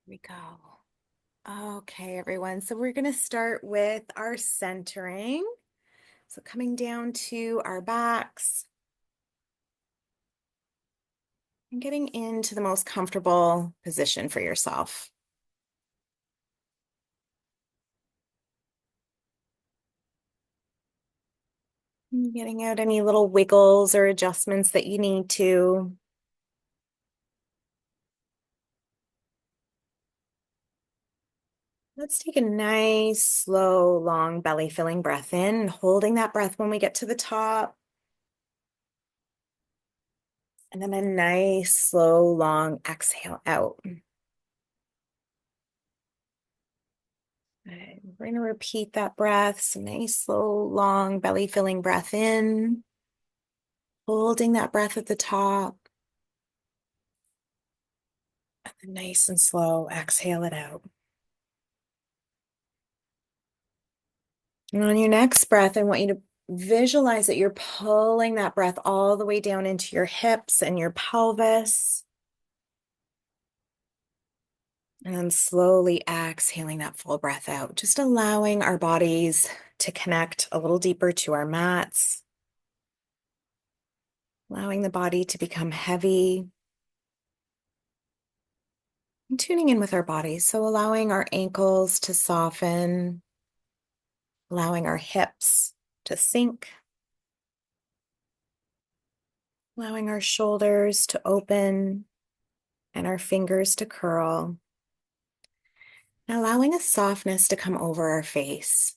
We go. Okay, everyone. So we're going to start with our centering. So coming down to our backs and getting into the most comfortable position for yourself. Getting out any little wiggles or adjustments that you need to. Let's take a nice, slow, long belly filling breath in, and holding that breath when we get to the top. And then a nice, slow, long exhale out. Good. We're going to repeat that breath. So nice, slow, long belly filling breath in, holding that breath at the top. And then nice and slow, exhale it out. And on your next breath, I want you to visualize that you're pulling that breath all the way down into your hips and your pelvis. And then slowly exhaling that full breath out, just allowing our bodies to connect a little deeper to our mats, allowing the body to become heavy, and tuning in with our bodies. So allowing our ankles to soften, allowing our hips to sink, allowing our shoulders to open and our fingers to curl, and allowing a softness to come over our face.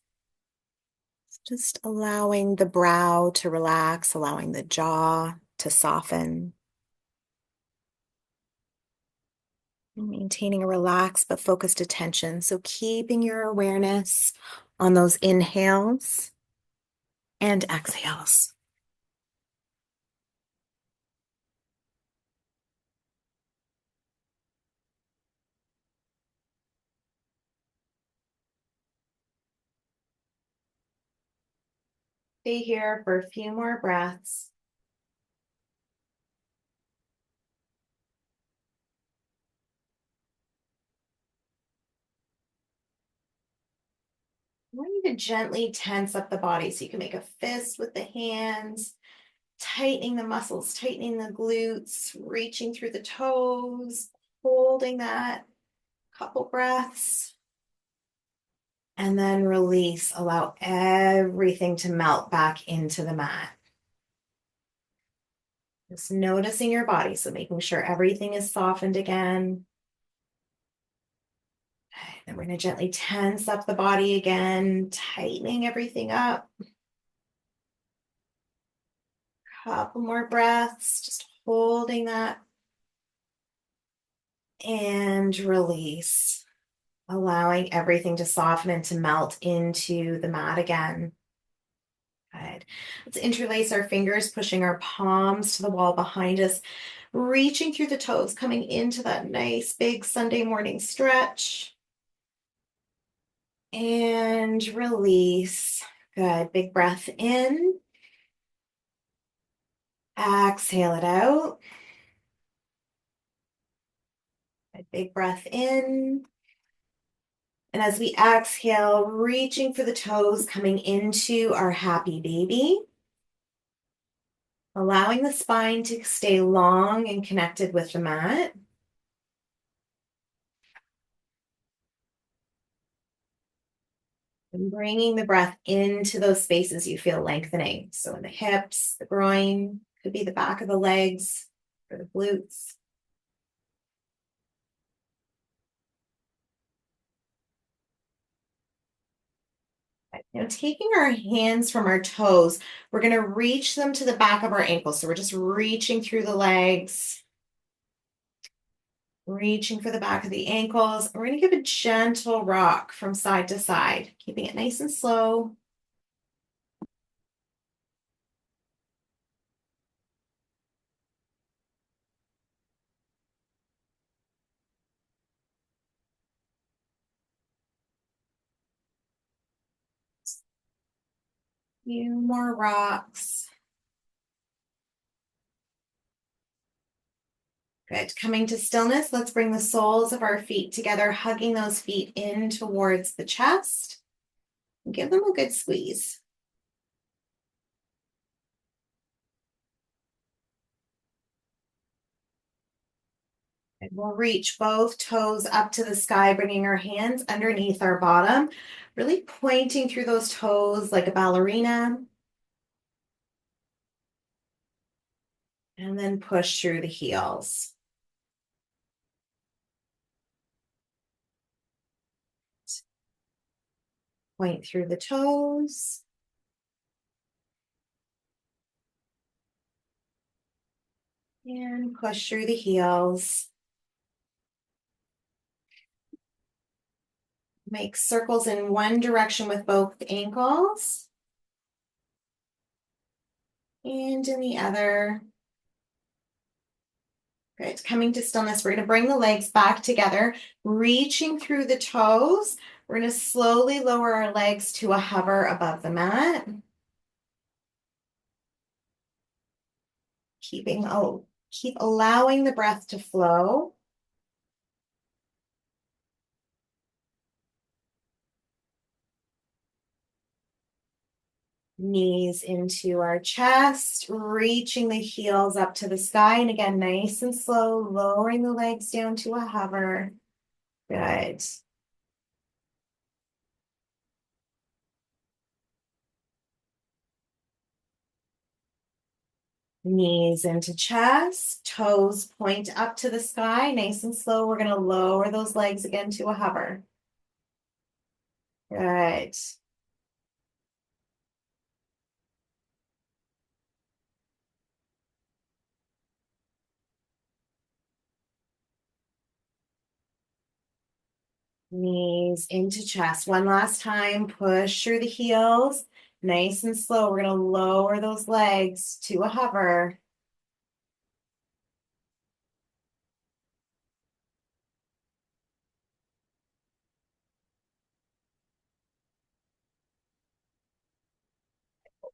Just allowing the brow to relax, allowing the jaw to soften. Maintaining a relaxed but focused attention. So keeping your awareness on those inhales and exhales. Stay here for a few more breaths. I want you to gently tense up the body so you can make a fist with the hands, tightening the muscles, tightening the glutes, reaching through the toes, holding that couple breaths, and then release. Allow everything to melt back into the mat. Just noticing your body, so making sure everything is softened again. Then we're going to gently tense up the body again, tightening everything up. Couple more breaths, just holding that and release, allowing everything to soften and to melt into the mat again. Good. Let's interlace our fingers, pushing our palms to the wall behind us, reaching through the toes, coming into that nice big Sunday morning stretch. And release. Good. Big breath in. Exhale it out. A big breath in. And as we exhale, reaching for the toes, coming into our happy baby. Allowing the spine to stay long and connected with the mat. And bringing the breath into those spaces you feel lengthening. So in the hips, the groin, could be the back of the legs or the glutes. Now, taking our hands from our toes, we're going to reach them to the back of our ankles. So we're just reaching through the legs, reaching for the back of the ankles. We're going to give a gentle rock from side to side, keeping it nice and slow. Few more rocks. Good. Coming to stillness, let's bring the soles of our feet together, hugging those feet in towards the chest. Give them a good squeeze. And we'll reach both toes up to the sky, bringing our hands underneath our bottom, really pointing through those toes like a ballerina. And then push through the heels. Point through the toes. And push through the heels. Make circles in one direction with both ankles. And in the other. Good. Coming to stillness, we're going to bring the legs back together, reaching through the toes. We're going to slowly lower our legs to a hover above the mat. Keep allowing the breath to flow. Knees into our chest, reaching the heels up to the sky. And again, nice and slow, lowering the legs down to a hover. Good. Knees into chest, toes point up to the sky, nice and slow. We're going to lower those legs again to a hover. Good. Knees into chest. One last time, push through the heels, nice and slow. We're going to lower those legs to a hover.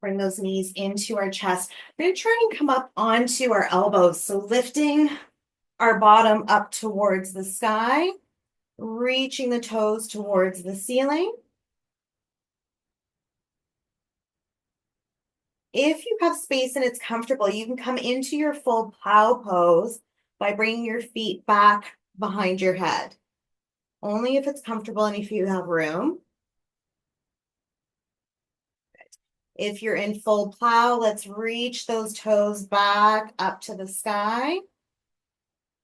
Bring those knees into our chest. We're going to try and come up onto our elbows. So lifting our bottom up towards the sky, reaching the toes towards the ceiling. If you have space and it's comfortable, you can come into your full plow pose by bringing your feet back behind your head. Only if it's comfortable and if you have room. If you're in full plow, let's reach those toes back up to the sky.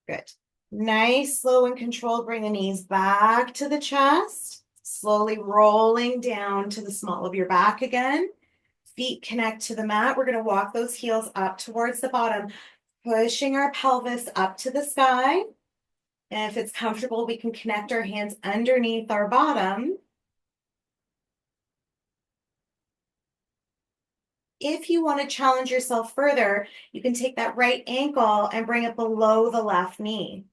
Good. Nice, slow and controlled. Bring the knees back to the chest. Slowly rolling down to the small of your back again. Feet connect to the mat. We're going to walk those heels up towards the bottom, pushing our pelvis up to the sky. And if it's comfortable, we can connect our hands underneath our bottom. If you want to challenge yourself further, you can take that right ankle and bring it below the left knee.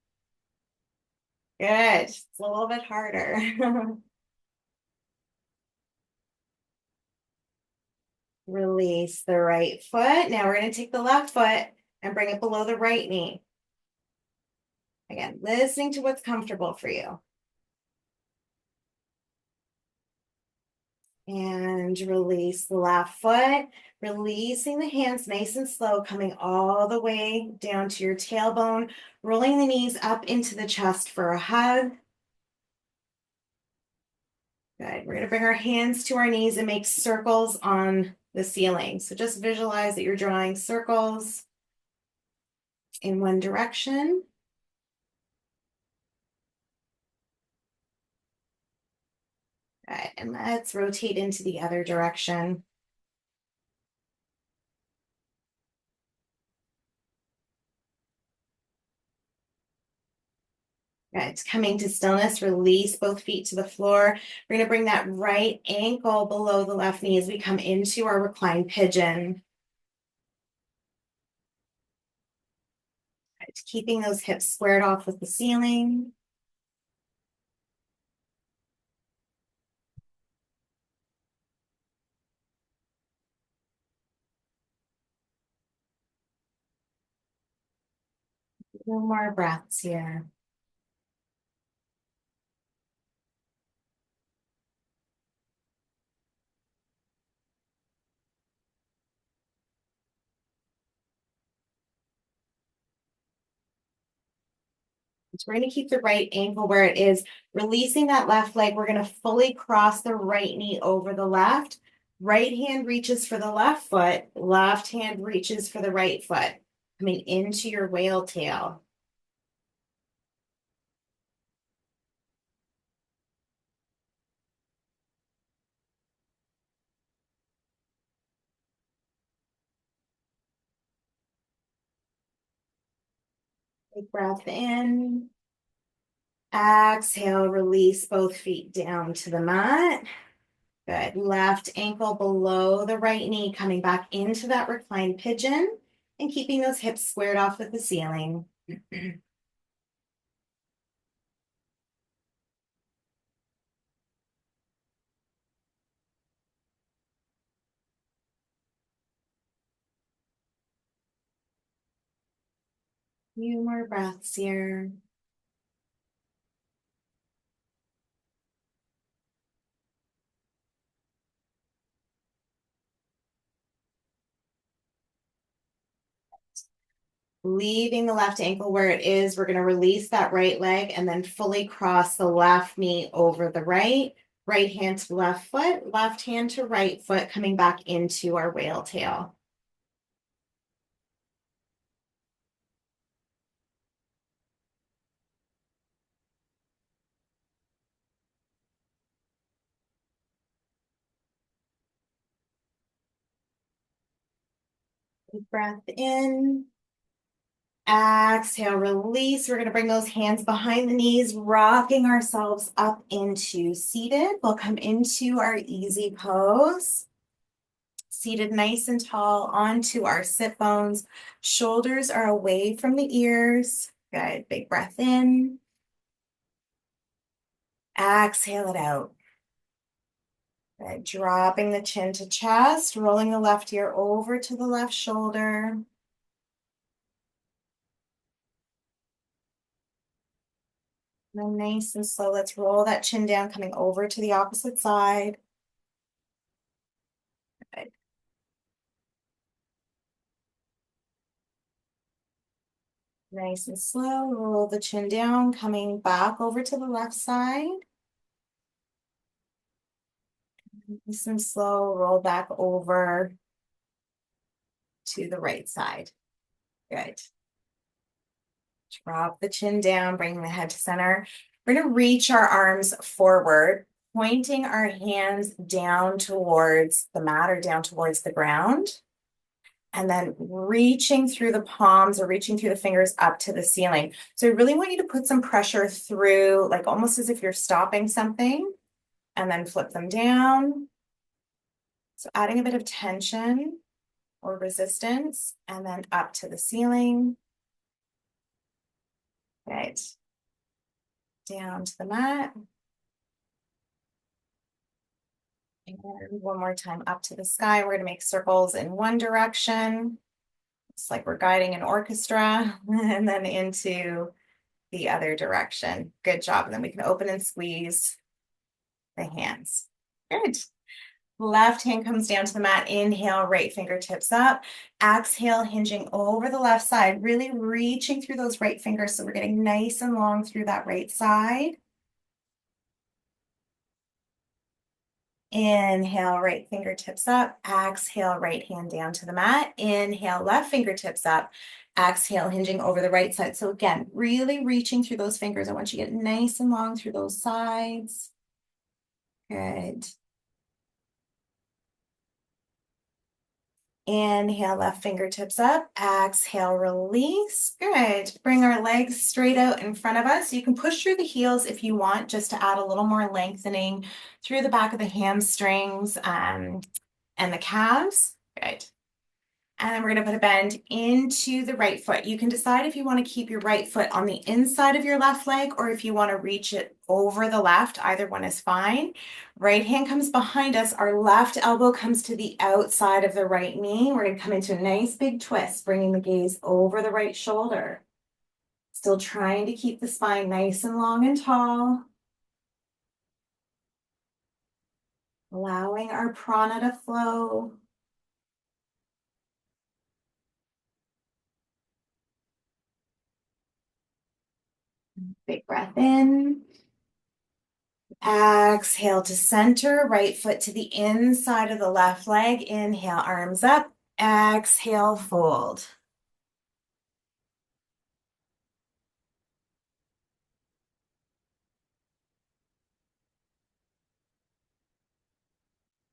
Good. It's a little bit harder. Release the right foot. Now we're going to take the left foot and bring it below the right knee. Again, listening to what's comfortable for you. And release the left foot, releasing the hands nice and slow, coming all the way down to your tailbone, rolling the knees up into the chest for a hug. Good. We're going to bring our hands to our knees and make circles on the ceiling. So just visualize that you're drawing circles in one direction. Good. And let's rotate into the other direction. Good. Coming to stillness, release both feet to the floor. We're going to bring that right ankle below the left knee as we come into our reclined pigeon. Good. Keeping those hips squared off with the ceiling. No more breaths here. So we're going to keep the right ankle where it is, releasing that left leg. We're going to fully cross the right knee over the left. Right hand reaches for the left foot, left hand reaches for the right foot, coming into your whale tail. Big breath in. Exhale, release both feet down to the mat. Good. Left ankle below the right knee, coming back into that reclined pigeon and keeping those hips squared off with the ceiling. Few more breaths here. Leaving the left ankle where it is, we're going to release that right leg and then fully cross the left knee over the right. Right hand to left foot, left hand to right foot, coming back into our whale tail. Deep breath in. Exhale, release. We're going to bring those hands behind the knees, rocking ourselves up into seated. We'll come into our easy pose. Seated nice and tall onto our sit bones. Shoulders are away from the ears. Good. Big breath in. Exhale it out. Good. Dropping the chin to chest, rolling the left ear over to the left shoulder. And then nice and slow, let's roll that chin down, coming over to the opposite side. Good. Nice and slow, roll the chin down, coming back over to the left side. Nice and slow, roll back over to the right side. Good. Drop the chin down, bring the head to center. We're going to reach our arms forward, pointing our hands down towards the mat or down towards the ground. And then reaching through the palms or reaching through the fingers up to the ceiling. So I really want you to put some pressure through, like almost as if you're stopping something, and then flip them down. So adding a bit of tension or resistance, and then up to the ceiling. Right. Down to the mat. And one more time up to the sky. We're going to make circles in one direction. It's like we're guiding an orchestra, and then into the other direction. Good job. And then we can open and squeeze the hands. Good. Left hand comes down to the mat. Inhale, right fingertips up. Exhale, hinging over the left side, really reaching through those right fingers. So we're getting nice and long through that right side. Inhale, right fingertips up. Exhale, right hand down to the mat. Inhale, left fingertips up. Exhale, hinging over the right side. So again, really reaching through those fingers. I want you to get nice and long through those sides. Good. Inhale, left fingertips up. Exhale, release. Good. Bring our legs straight out in front of us. You can push through the heels if you want, just to add a little more lengthening through the back of the hamstrings and the calves. Good. And then we're going to put a bend into the right foot. You can decide if you want to keep your right foot on the inside of your left leg or if you want to reach it over the left. Either one is fine. Right hand comes behind us. Our left elbow comes to the outside of the right knee. We're going to come into a nice big twist, bringing the gaze over the right shoulder. Still trying to keep the spine nice and long and tall. Allowing our prana to flow. Big breath in. Exhale to center, right foot to the inside of the left leg. Inhale, arms up. Exhale, fold.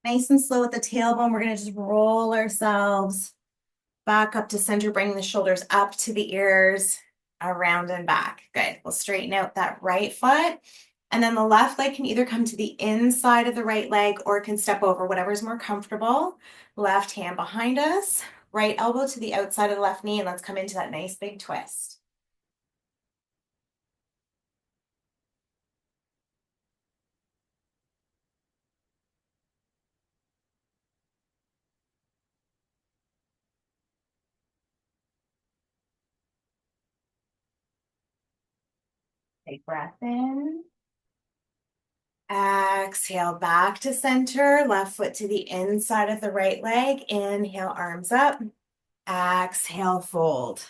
Nice and slow with the tailbone. We're going to just roll ourselves back up to center, bringing the shoulders up to the ears, around and back. Good. We'll straighten out that right foot. And then the left leg can either come to the inside of the right leg or can step over, whatever's more comfortable. Left hand behind us, right elbow to the outside of the left knee, and let's come into that nice big twist. Big breath in. Exhale back to center, left foot to the inside of the right leg. Inhale, arms up. Exhale, fold.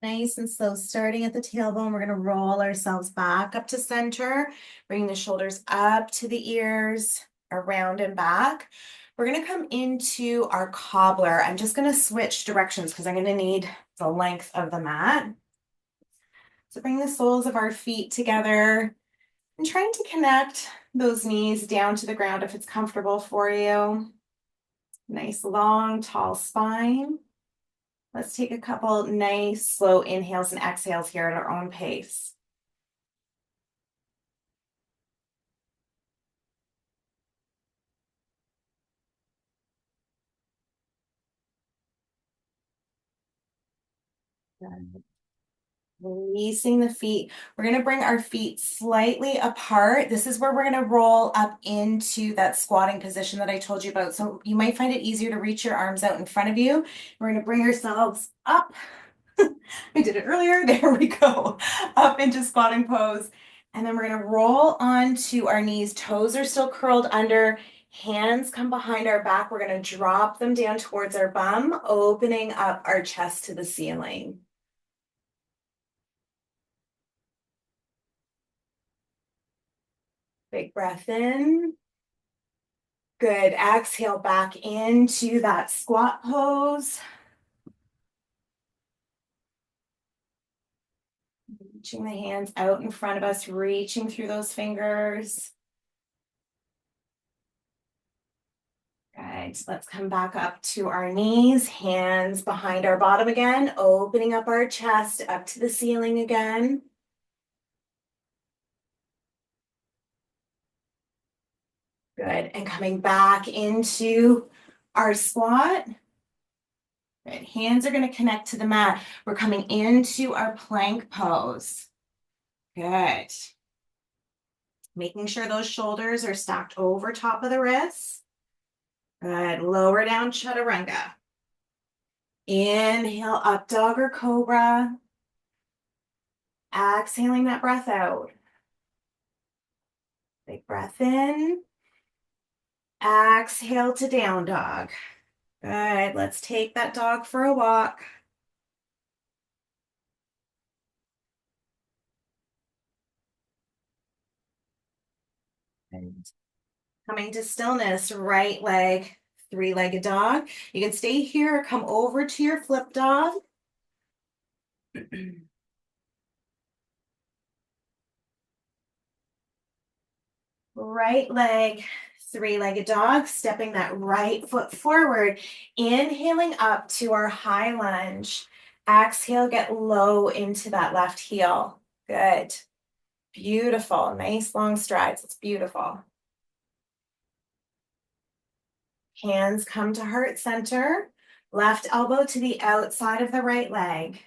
Nice and slow, starting at the tailbone. We're going to roll ourselves back up to center, bring the shoulders up to the ears, around and back. We're going to come into our cobbler. I'm just going to switch directions because I'm going to need the length of the mat. So bring the soles of our feet together and trying to connect those knees down to the ground if it's comfortable for you. Nice, long, tall spine. Let's take a couple nice, slow inhales and exhales here at our own pace. Good. Releasing the feet. We're going to bring our feet slightly apart. This is where we're going to roll up into that squatting position that I told you about. So you might find it easier to reach your arms out in front of you. We're going to bring ourselves up. We did it earlier. There we go. Up into squatting pose. And then we're going to roll onto our knees. Toes are still curled under. Hands come behind our back. We're going to drop them down towards our bum, opening up our chest to the ceiling. Big breath in. Good. Exhale back into that squat pose. Reaching the hands out in front of us, reaching through those fingers. Good. Let's come back up to our knees, hands behind our bottom again, opening up our chest up to the ceiling again. Good. And coming back into our squat. Good. Hands are going to connect to the mat. We're coming into our plank pose. Good. Making sure those shoulders are stacked over top of the wrists. Good. Lower down chaturanga. Inhale, up dog or cobra. Exhaling that breath out. Big breath in. Exhale to down dog. Good. Let's take that dog for a walk. And coming to stillness, right leg, three-legged dog. You can stay here or come over to your flip dog. Right leg, three-legged dog, stepping that right foot forward, inhaling up to our high lunge. Exhale, get low into that left heel. Good. Beautiful. Nice long strides. It's beautiful. Hands come to heart center. Left elbow to the outside of the right leg.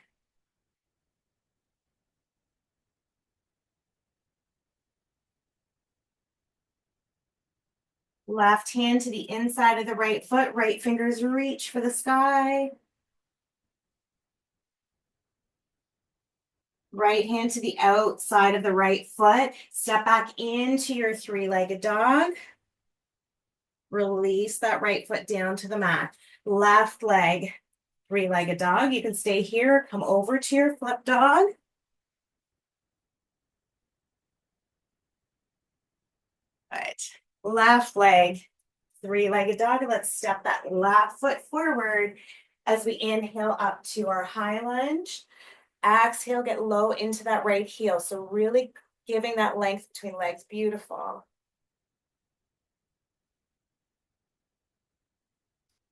Left hand to the inside of the right foot. Right fingers reach for the sky. Right hand to the outside of the right foot. Step back into your three-legged dog. Release that right foot down to the mat. Left leg, three-legged dog. You can stay here. Come over to your flip dog. All right. Left leg, three-legged dog. Let's step that left foot forward as we inhale up to our high lunge. Exhale, get low into that right heel. So really giving that length between legs. Beautiful.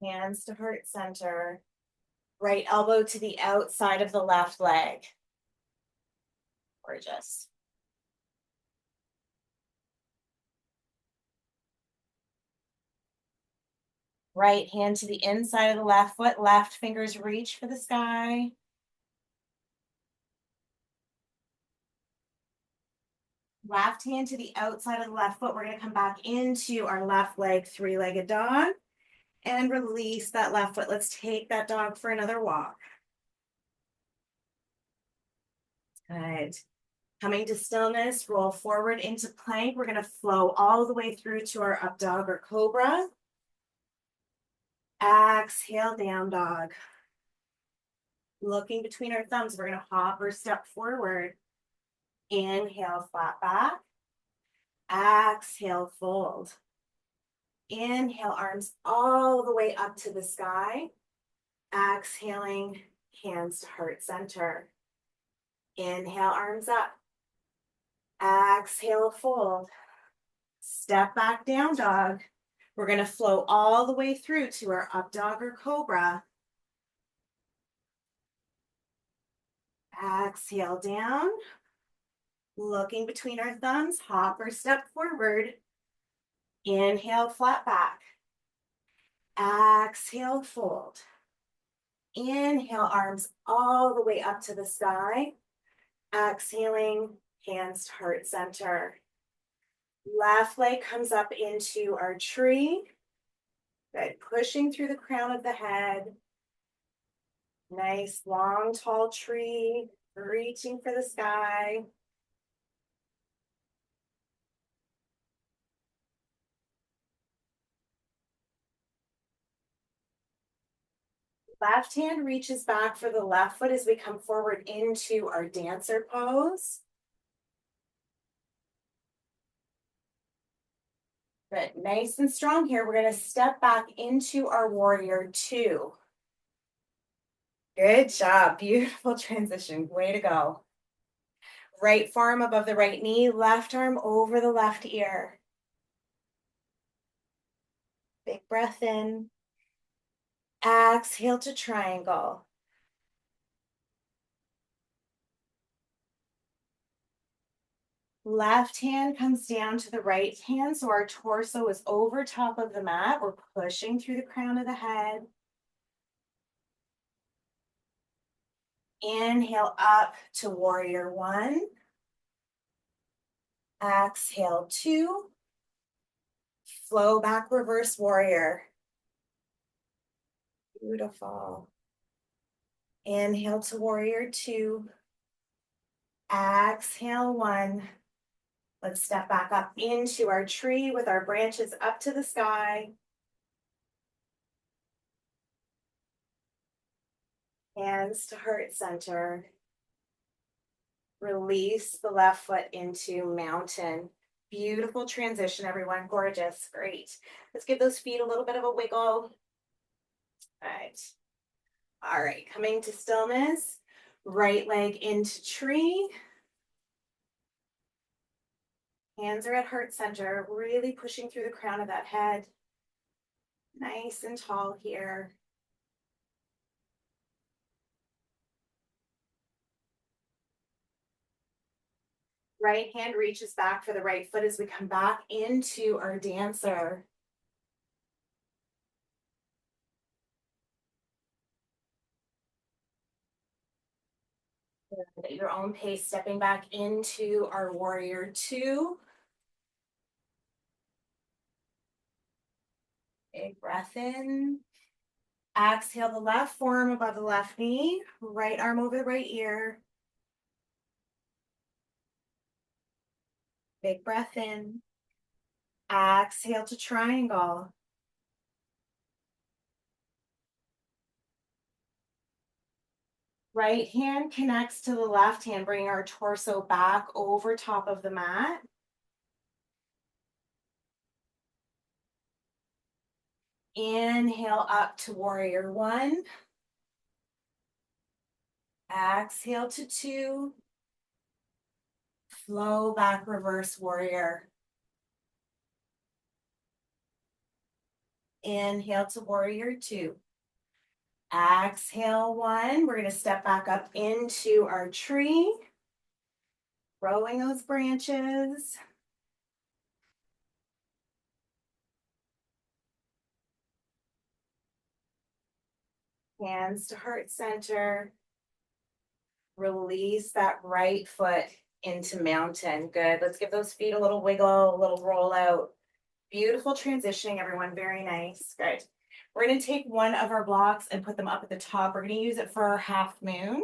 Hands to heart center. Right elbow to the outside of the left leg. Gorgeous. Right hand to the inside of the left foot. Left fingers reach for the sky. Left hand to the outside of the left foot. We're going to come back into our left leg, three-legged dog. And release that left foot. Let's take that dog for another walk. Good. Coming to stillness, roll forward into plank. We're going to flow all the way through to our up dog or cobra. Exhale, down dog. Looking between our thumbs, we're going to hop or step forward. Inhale, flat back. Exhale, fold. Inhale, arms all the way up to the sky. Exhaling, hands to heart center. Inhale, arms up. Exhale, fold. Step back, down dog. We're going to flow all the way through to our up dog or cobra. Exhale, down. Looking between our thumbs, hop or step forward. Inhale, flat back. Exhale, fold. Inhale, arms all the way up to the sky. Exhaling, hands to heart center. Left leg comes up into our tree. Good. Pushing through the crown of the head. Nice, long, tall tree. Reaching for the sky. Left hand reaches back for the left foot as we come forward into our dancer pose. Good, nice and strong here. We're going to step back into our warrior two. Good job, beautiful transition, way to go. Right forearm above the right knee, left arm over the left ear. Big breath in. Exhale to triangle. Left hand comes down to the right hand, so our torso is over top of the mat. We're pushing through the crown of the head. Inhale up to warrior one. Exhale two. Flow back, reverse warrior. Beautiful. Inhale to warrior two. Exhale one. Let's step back up into our tree with our branches up to the sky. Hands to heart center. Release the left foot into mountain. Beautiful transition, everyone. Gorgeous. Great. Let's give those feet a little bit of a wiggle. All right. All right. Coming to stillness. Right leg into tree. Hands are at heart center. Really pushing through the crown of that head. Nice and tall here. Right hand reaches back for the right foot as we come back into our dancer. At your own pace, stepping back into our warrior two. Big breath in. Exhale the left forearm above the left knee, right arm over the right ear. Big breath in. Exhale to triangle. Right hand connects to the left hand, bringing our torso back over top of the mat. Inhale up to warrior one. Exhale to two. Flow back, reverse warrior. Inhale to warrior two. Exhale one. We're going to step back up into our tree. Growing those branches. Hands to heart center. Release that right foot into mountain. Good. Let's give those feet a little wiggle, a little roll out. Beautiful transitioning, everyone. Very nice. Good. We're going to take one of our blocks and put them up at the top. We're going to use it for our half moon.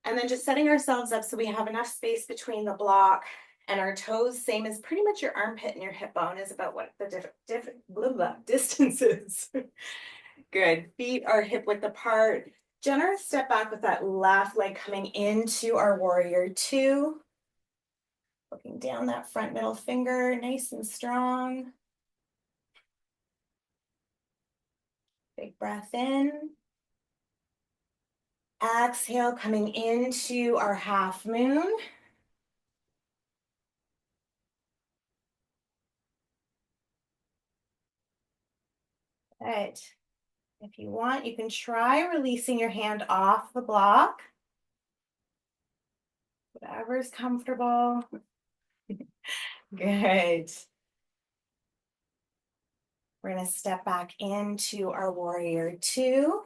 And then just setting ourselves up so we have enough space between the block and our toes, same as pretty much your armpit and your hip bone is about what the different distance is. Good. Feet are hip width apart. Generous step back with that left leg coming into our warrior two. Looking down that front middle finger, nice and strong. Big breath in. Exhale, coming into our half moon. Good. If you want, you can try releasing your hand off the block. Whatever's comfortable. Good. We're going to step back into our warrior two.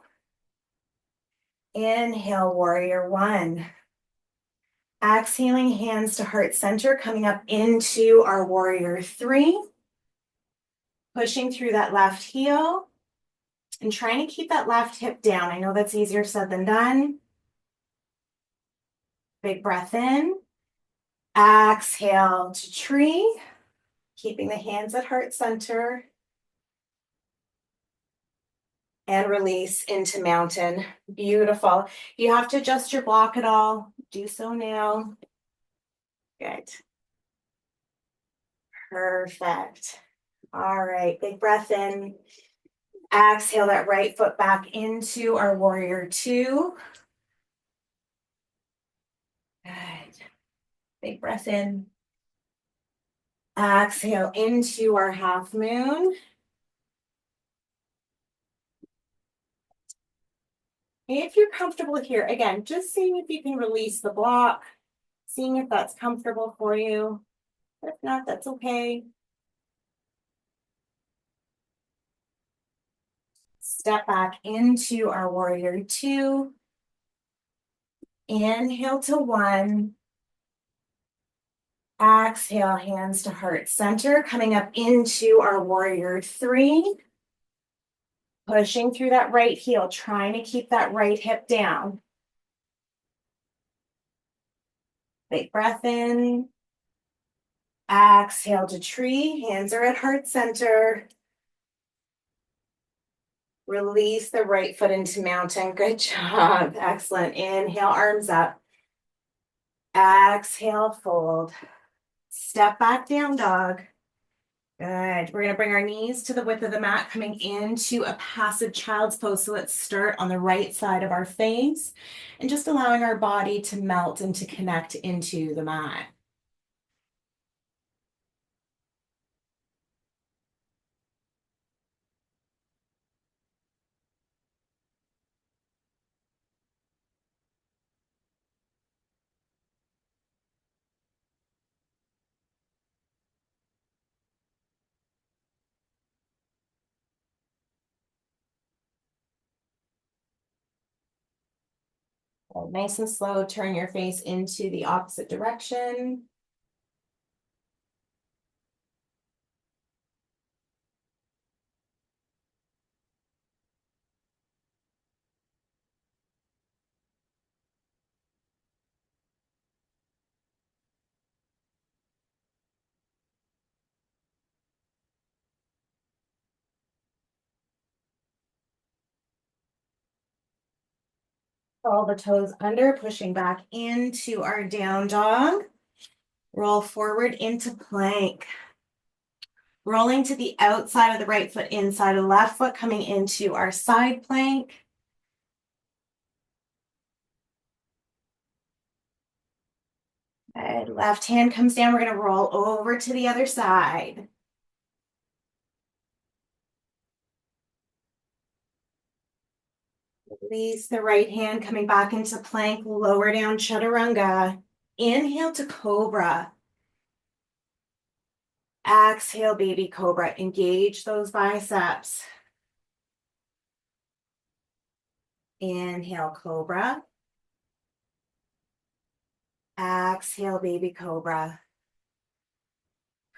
Inhale, warrior one. Exhaling, hands to heart center, coming up into our warrior three. Pushing through that left heel and trying to keep that left hip down. I know that's easier said than done. Big breath in. Exhale to tree. Keeping the hands at heart center. And release into mountain. Beautiful. If you have to adjust your block at all, do so now. Good. Perfect. All right, big breath in. Exhale that right foot back into our warrior two. Good. Big breath in. Exhale into our half moon. If you're comfortable here, again, just seeing if you can release the block, seeing if that's comfortable for you. If not, that's okay. Step back into our warrior two. Inhale to one. Exhale, hands to heart center, coming up into our warrior three. Pushing through that right heel, trying to keep that right hip down. Big breath in. Exhale to tree, hands are at heart center. Release the right foot into mountain. Good job. Excellent. Inhale, arms up. Exhale, fold. Step back, down dog. Good. We're going to bring our knees to the width of the mat, coming into a passive child's pose. So let's start on the right side of our face and just allowing our body to melt and to connect into the mat. Nice and slow, turn your face into the opposite direction. Roll the toes under, pushing back into our down dog. Roll forward into plank. Rolling to the outside of the right foot, inside of the left foot, coming into our side plank. Good. Left hand comes down. We're going to roll over to the other side. Release the right hand, coming back into plank, lower down chaturanga. Inhale to cobra. Exhale, baby cobra. Engage those biceps. Inhale, cobra. Exhale, baby cobra.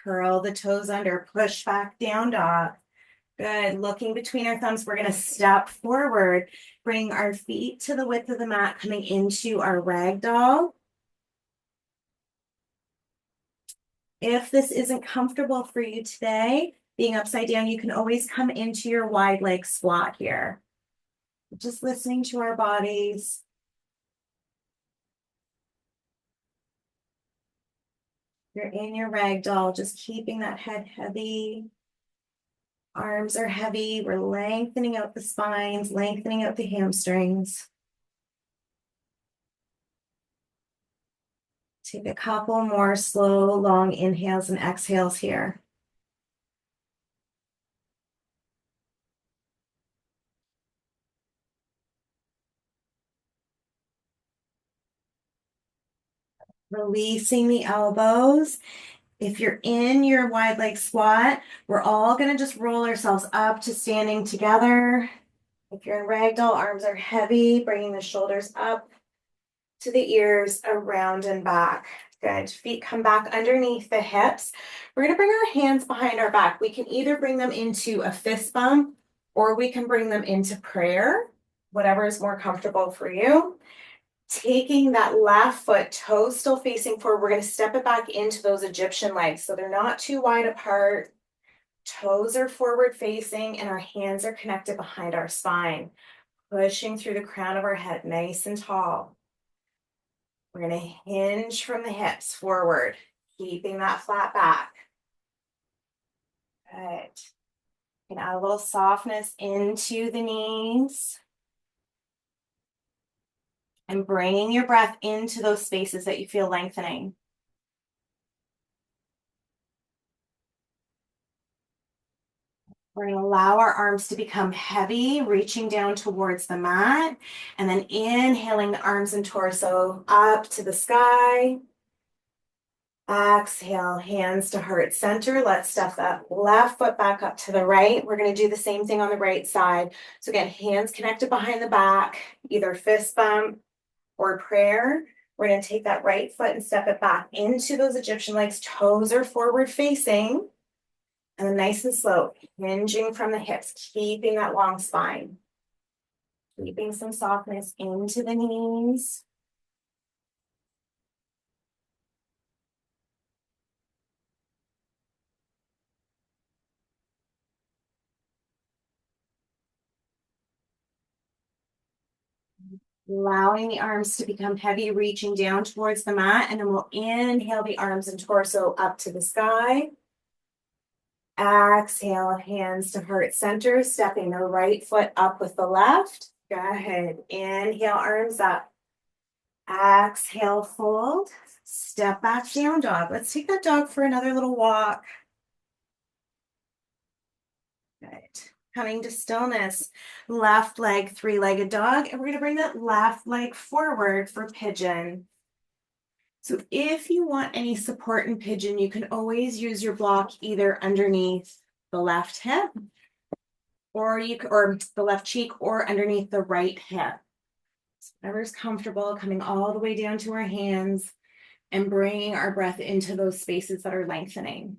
Curl the toes under, push back down dog. Good. Looking between our thumbs, we're going to step forward, bring our feet to the width of the mat, coming into our ragdoll. If this isn't comfortable for you today, being upside down, you can always come into your wide leg squat here. Just listening to our bodies. You're in your ragdoll, just keeping that head heavy. Arms are heavy. We're lengthening out the spines, lengthening out the hamstrings. Take a couple more slow, long inhales and exhales here. Releasing the elbows. If you're in your wide leg squat, we're all going to just roll ourselves up to standing together. If you're in ragdoll, arms are heavy, bringing the shoulders up to the ears, around and back. Good. Feet come back underneath the hips. We're going to bring our hands behind our back. We can either bring them into a fist bump or we can bring them into prayer, whatever is more comfortable for you. Taking that left foot, toes still facing forward, we're going to step it back into those Egyptian legs. So they're not too wide apart. Toes are forward facing and our hands are connected behind our spine, pushing through the crown of our head, nice and tall. We're going to hinge from the hips forward, keeping that flat back. Good. You can add a little softness into the knees. And bringing your breath into those spaces that you feel lengthening. We're going to allow our arms to become heavy, reaching down towards the mat, and then inhaling the arms and torso up to the sky. Exhale, hands to heart center. Let's step that left foot back up to the right. We're going to do the same thing on the right side. So again, hands connected behind the back, either fist bump or prayer. We're going to take that right foot and step it back into those Egyptian legs. Toes are forward facing. And then nice and slow, hinging from the hips, keeping that long spine. Keeping some softness into the knees. Allowing the arms to become heavy, reaching down towards the mat. And then we'll inhale the arms and torso up to the sky. Exhale, hands to heart center, stepping the right foot up with the left. Go ahead. Inhale, arms up. Exhale, fold. Step back, down dog. Let's take that dog for another little walk. Good. Coming to stillness. Left leg, three-legged dog. And we're going to bring that left leg forward for pigeon. So if you want any support in pigeon, you can always use your block either underneath the left hip or the left cheek or underneath the right hip. Whatever's comfortable, coming all the way down to our hands and bringing our breath into those spaces that are lengthening.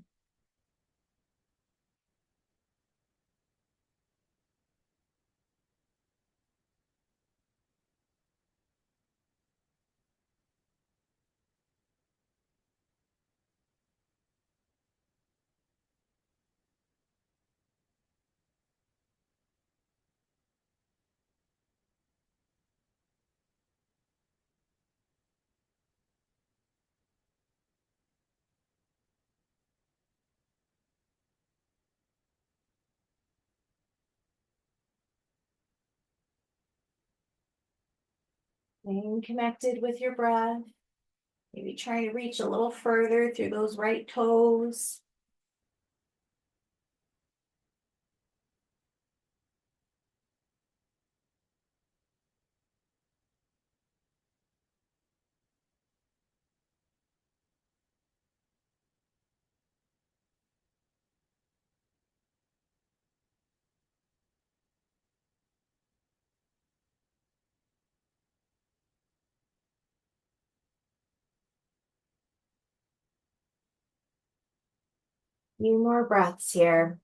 Staying connected with your breath. Maybe trying to reach a little further through those right toes. Few more breaths here.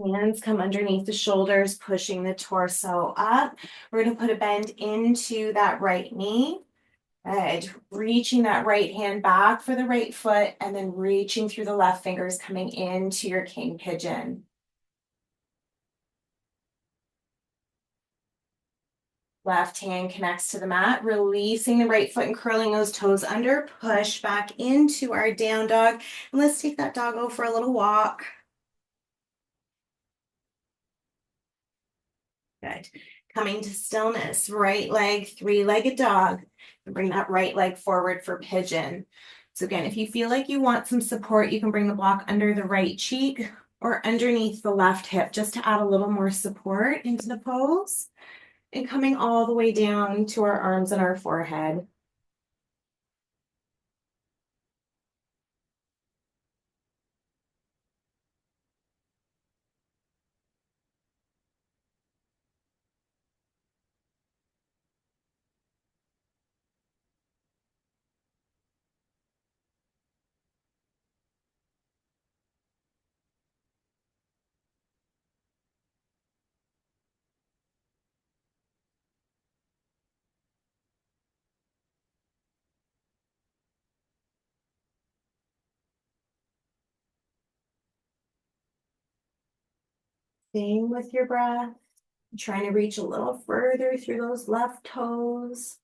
Hands come underneath the shoulders, pushing the torso up. We're going to put a bend into that right knee. Good. Reaching that right hand back for the right foot and then reaching through the left fingers coming into your king pigeon. Left hand connects to the mat, releasing the right foot and curling those toes under. Push back into our down dog. And let's take that doggo for a little walk. Good. Coming to stillness, right leg, three-legged dog. And bring that right leg forward for pigeon. So again, if you feel like you want some support, you can bring the block under the right cheek or underneath the left hip just to add a little more support into the pose. And coming all the way down to our arms and our forehead. Staying with your breath. Trying to reach a little further through those left toes.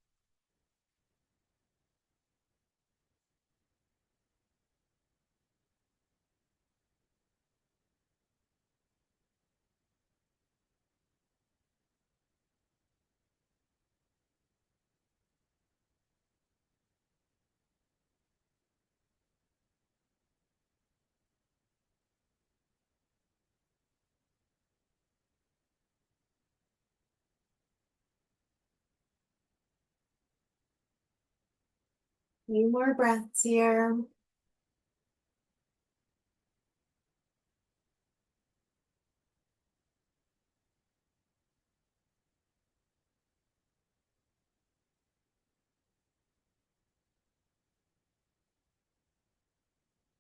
Few more breaths here.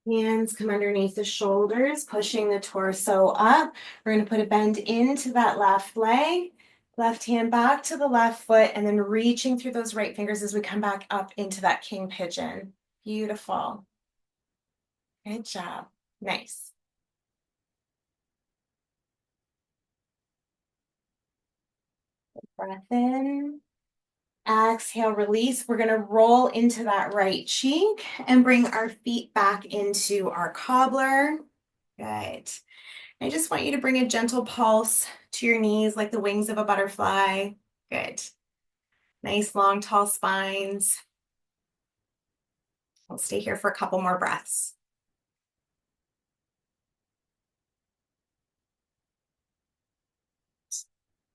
Hands come underneath the shoulders, pushing the torso up. We're going to put a bend into that left leg. Left hand back to the left foot and then reaching through those right fingers as we come back up into that king pigeon. Beautiful. Good job. Nice. Breath in. Exhale, release. We're going to roll into that right cheek and bring our feet back into our cobbler. Good. I just want you to bring a gentle pulse to your knees like the wings of a butterfly. Good. Nice, long, tall spines. We'll stay here for a couple more breaths.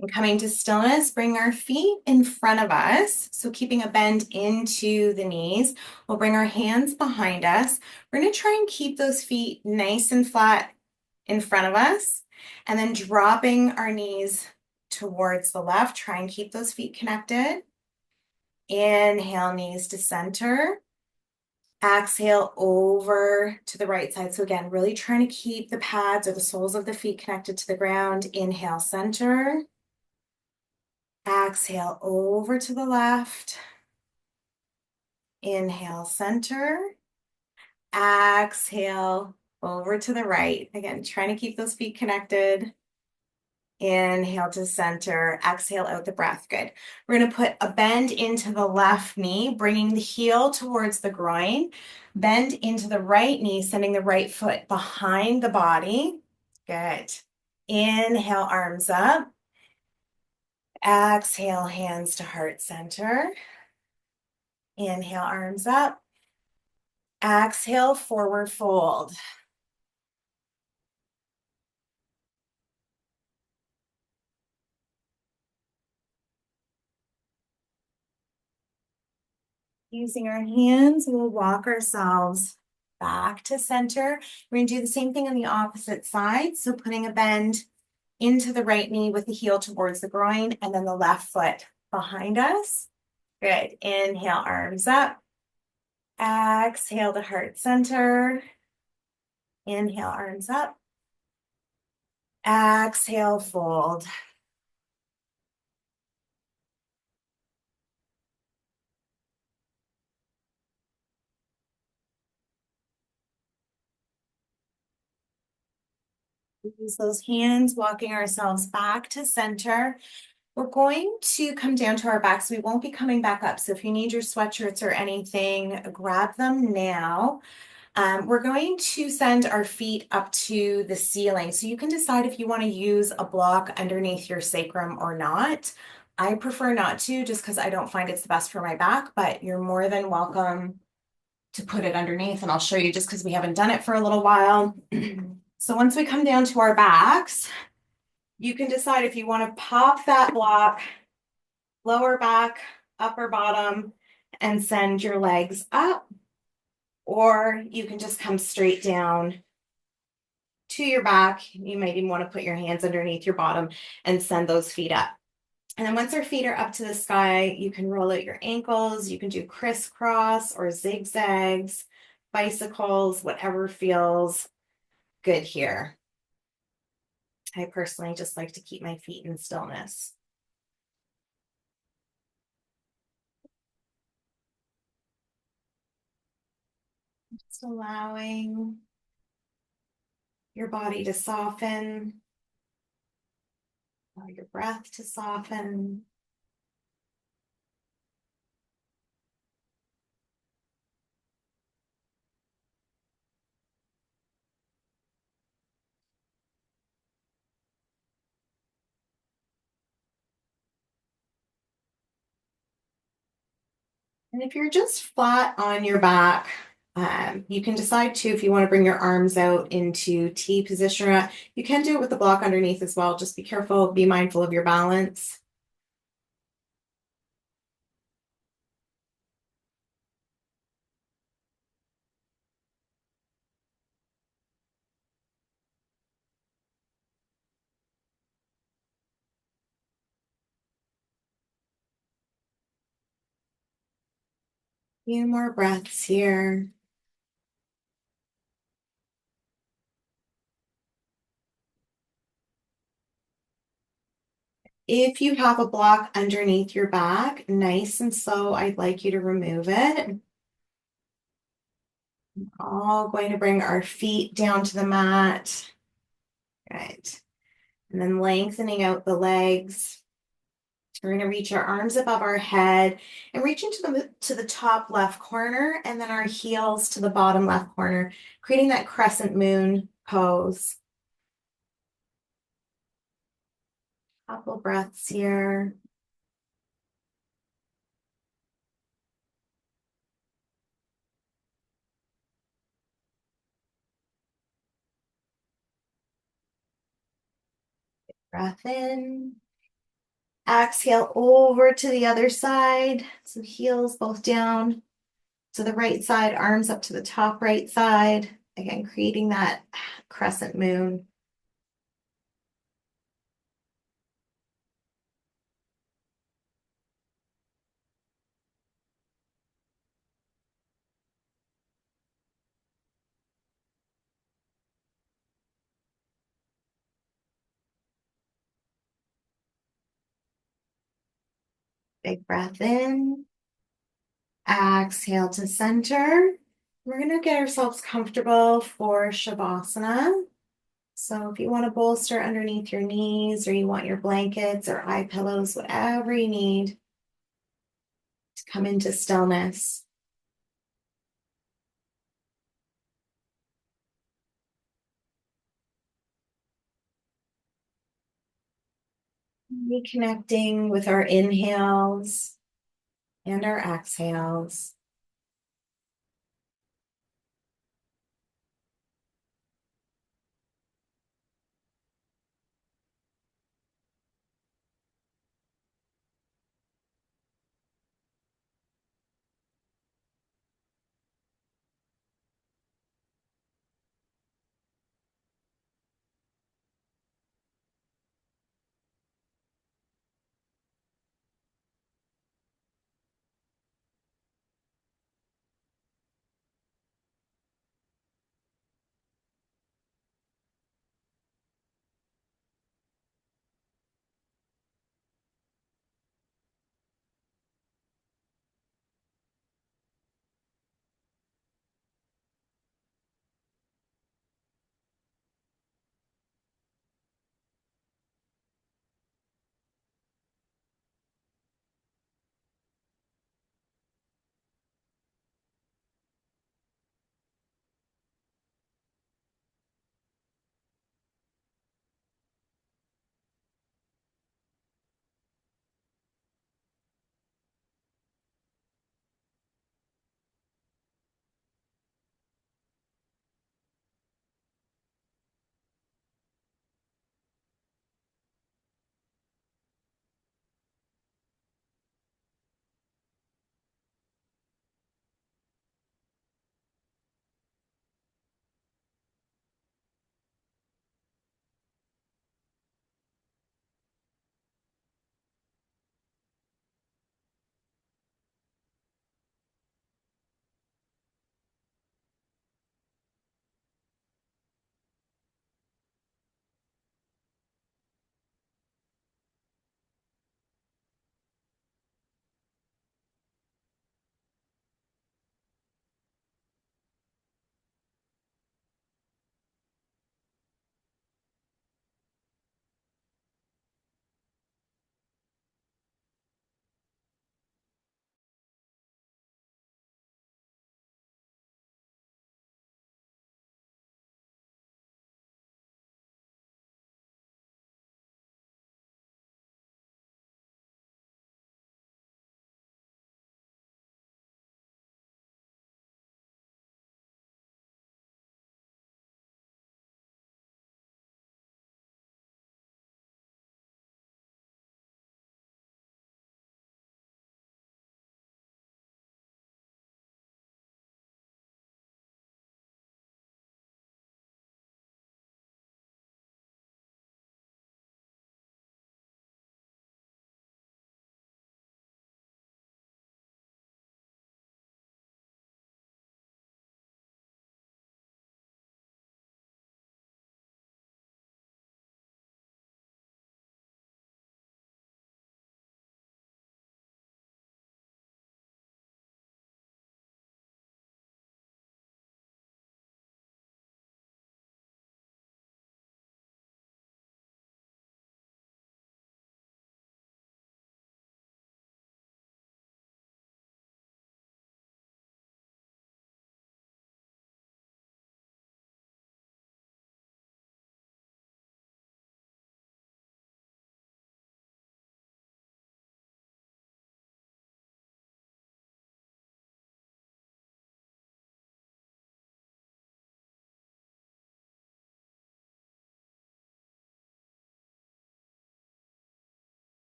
And coming to stillness, bring our feet in front of us. So keeping a bend into the knees. We'll bring our hands behind us. We're going to try and keep those feet nice and flat in front of us. And then dropping our knees towards the left. Try and keep those feet connected. Inhale, knees to center. Exhale over to the right side. So again, really trying to keep the pads or the soles of the feet connected to the ground. Inhale, center. Exhale over to the left. Inhale, center. Exhale over to the right. Again, trying to keep those feet connected. Inhale to center. Exhale out the breath. Good. We're going to put a bend into the left knee, bringing the heel towards the groin. Bend into the right knee, sending the right foot behind the body. Good. Inhale, arms up. Exhale, hands to heart center. Inhale, arms up. Exhale, forward fold. Using our hands, we'll walk ourselves back to center. We're going to do the same thing on the opposite side. So putting a bend into the right knee with the heel towards the groin and then the left foot behind us. Good. Inhale, arms up. Exhale to heart center. Inhale, arms up. Exhale, fold. Use those hands, walking ourselves back to center. We're going to come down to our backs. We won't be coming back up. So if you need your sweatshirts or anything, grab them now. We're going to send our feet up to the ceiling. So you can decide if you want to use a block underneath your sacrum or not. I prefer not to, just because I don't find it's the best for my back, but you're more than welcome to put it underneath. And I'll show you just because we haven't done it for a little while. So once we come down to our backs, you can decide if you want to pop that block, lower back, upper bottom, and send your legs up, or you can just come straight down to your back. You might even want to put your hands underneath your bottom and send those feet up. And then once our feet are up to the sky, you can roll out your ankles. You can do crisscross or zigzags, bicycles, whatever feels good here. I personally just like to keep my feet in stillness. Just allowing your body to soften, allow your breath to soften. And if you're just flat on your back, you can decide too if you want to bring your arms out into T position or not. You can do it with the block underneath as well. Just be careful, be mindful of your balance. Few more breaths here. If you have a block underneath your back, nice and slow, I'd like you to remove it. All going to bring our feet down to the mat. Right. And then lengthening out the legs. We're going to reach our arms above our head and reach into the top left corner and then our heels to the bottom left corner, creating that crescent moon pose. Couple breaths here. Breath in. Exhale over to the other side. So heels both down to the right side, arms up to the top right side. Again, creating that crescent moon. Big breath in. Exhale to center. We're going to get ourselves comfortable for Shavasana. So if you want to bolster underneath your knees, or you want your blankets or eye pillows, whatever you need to come into stillness. Reconnecting with our inhales and our exhales.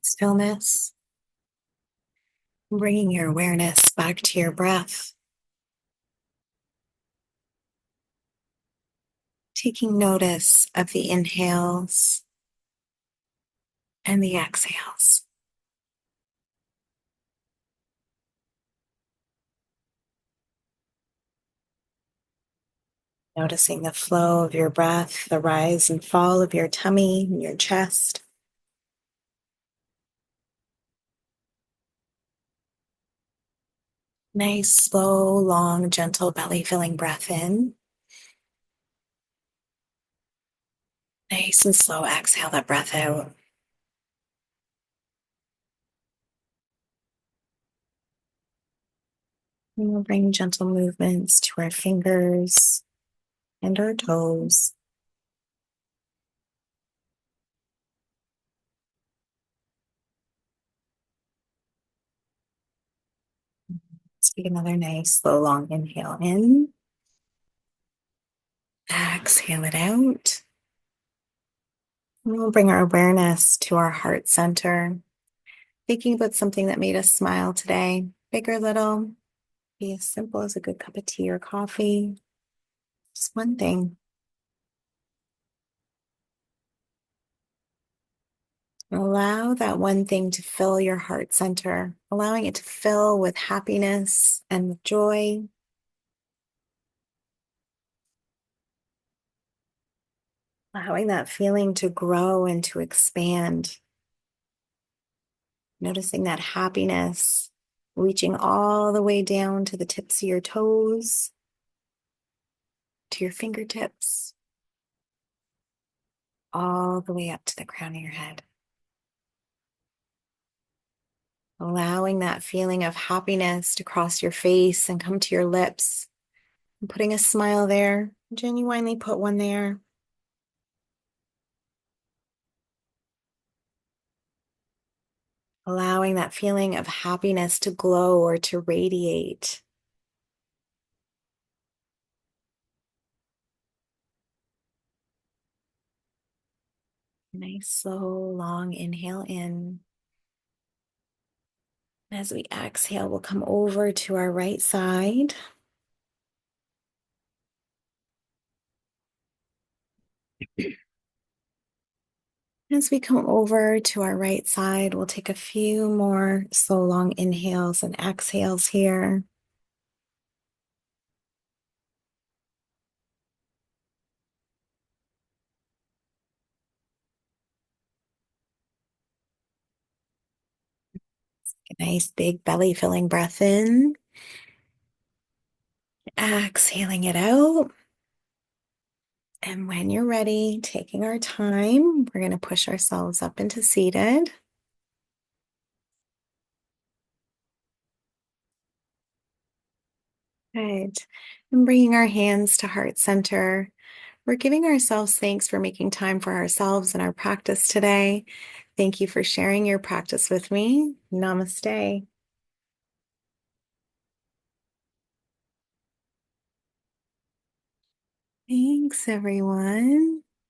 Stillness, bringing your awareness back to your breath, taking notice of the inhales and the exhales. Noticing the flow of your breath, the rise and fall of your tummy and your chest. Nice, slow, long, gentle belly filling breath in. Nice and slow exhale that breath out. And we'll bring gentle movements to our fingers and our toes. Let's take another nice, slow, long inhale in. Exhale it out. And we'll bring our awareness to our heart center, thinking about something that made us smile today, big or little, be as simple as a good cup of tea or coffee, just one thing. Allow that one thing to fill your heart center, allowing it to fill with happiness and with joy. Allowing that feeling to grow and to expand. Noticing that happiness reaching all the way down to the tips of your toes, to your fingertips, all the way up to the crown of your head. Allowing that feeling of happiness to cross your face and come to your lips. And putting a smile there. Genuinely put one there. Allowing that feeling of happiness to glow or to radiate. Nice, slow, long inhale in. As we exhale, we'll come over to our right side. As we come over to our right side, we'll take a few more slow, long inhales and exhales here. A nice big belly filling breath in. Exhaling it out. And when you're ready, taking our time, we're going to push ourselves up into seated. Good. And bringing our hands to heart center. We're giving ourselves thanks for making time for ourselves and our practice today. Thank you for sharing your practice with me. Namaste. Thanks, everyone.